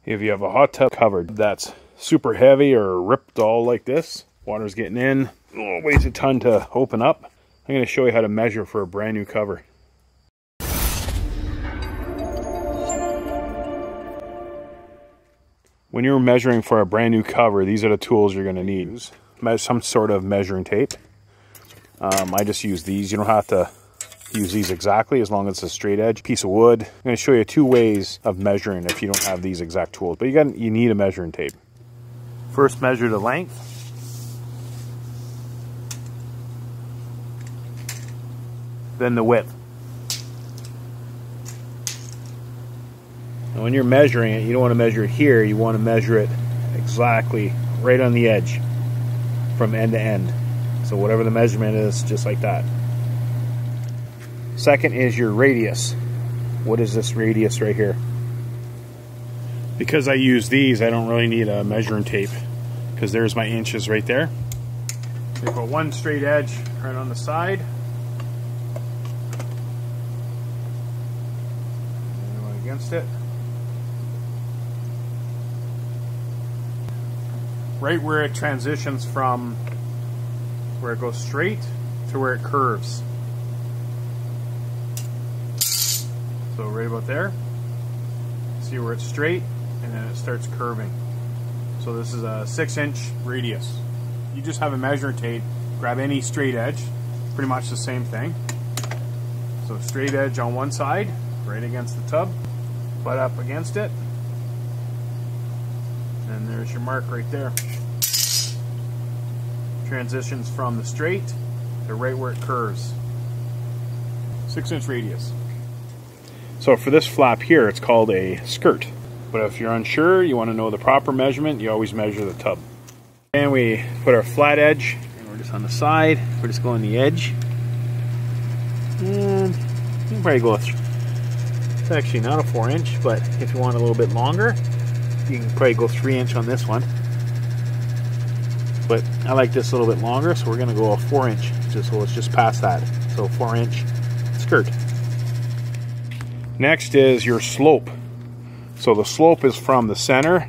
If you have a hot tub cover that's super heavy or ripped all like this, water's getting in, weighs a ton to open up, I'm going to show you how to measure for a brand new cover. When you're measuring for a brand new cover, these are the tools you're going to need. Some sort of measuring tape. I just use these. You don't have to use these exactly as long as it's a straight edge piece of wood. I'm going to show you 2 ways of measuring if you don't have these exact tools, but you need a measuring tape. First, measure the length. Then the width. And when you're measuring it, you don't want to measure it here, you want to measure it exactly right on the edge from end to end. So whatever the measurement is, just like that. Second is your radius. What is this radius right here? Because I use these, I don't really need a measuring tape, because there's my inches right there. We put one straight edge right on the side. And one against it. Right where it transitions from where it goes straight to where it curves. So right about there. See where it's straight and then it starts curving. So this is a 6-inch radius. You just have a measuring tape, grab any straight edge, pretty much the same thing. So straight edge on one side, right against the tub, butt up against it. And there's your mark right there. Transitions from the straight to right where it curves. 6-inch radius. So for this flap here, it's called a skirt. But if you're unsure, you want to know the proper measurement, you always measure the tub. And we put our flat edge, and we're just on the side. We're just going the edge. And you can probably go, it's actually not a 4-inch, but if you want a little bit longer, you can probably go 3-inch on this one. But I like this a little bit longer, so we're going to go a 4-inch, just so it's just past that. So 4-inch skirt. Next is your slope. So the slope is from the center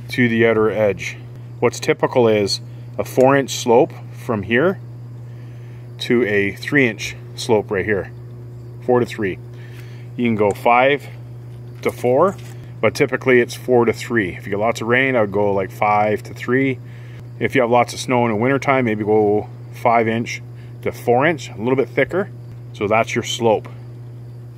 to the outer edge. What's typical is a 4-inch slope from here to a 3-inch slope right here. 4 to 3. You can go 5 to 4, but typically it's 4 to 3. If you get lots of rain, I would go like 5 to 3. If you have lots of snow in the wintertime, maybe go 5-inch to 4-inch, a little bit thicker. So that's your slope.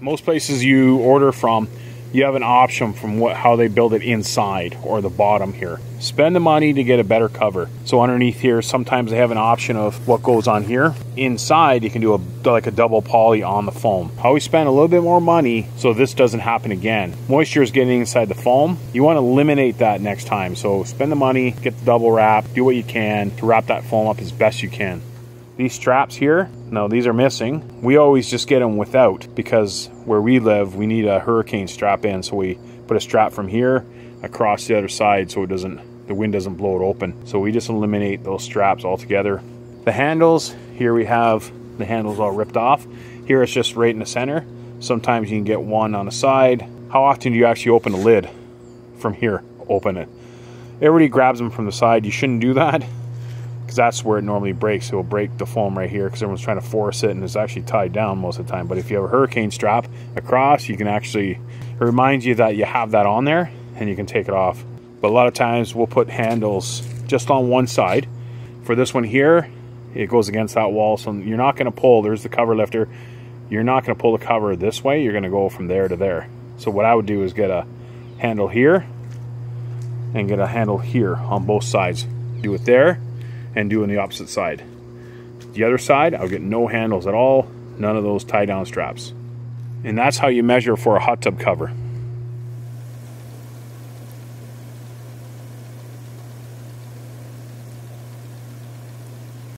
Most places you order from, you have an option from how they build it inside or the bottom here. Spend the money to get a better cover. So underneath here, sometimes they have an option of what goes on here. Inside, you can do like a double poly on the foam. Always spend a little bit more money so this doesn't happen again. Moisture is getting inside the foam. You want to eliminate that next time. So spend the money, get the double wrap, do what you can to wrap that foam up as best you can. These straps here, no, these are missing. We always just get them without, because where we live, we need a hurricane strap in. So we put a strap from here across the other side so the wind doesn't blow it open. So we just eliminate those straps altogether. The handles, here we have the handles all ripped off. Here it's just right in the center. Sometimes you can get one on the side. How often do you actually open the lid from here? Open it. Everybody grabs them from the side. You shouldn't do that, because that's where it normally breaks. It will break the foam right here because everyone's trying to force it and it's actually tied down most of the time. But if you have a hurricane strap across, you can actually, it reminds you that you have that on there and you can take it off. But a lot of times we'll put handles just on one side. For this one here, it goes against that wall, so you're not going to pull, there's the cover lifter, you're not going to pull the cover this way, you're going to go from there to there. So what I would do is get a handle here and get a handle here on both sides. Do it there and do on the opposite side. The other side, I'll get no handles at all, none of those tie down straps. And that's how you measure for a hot tub cover.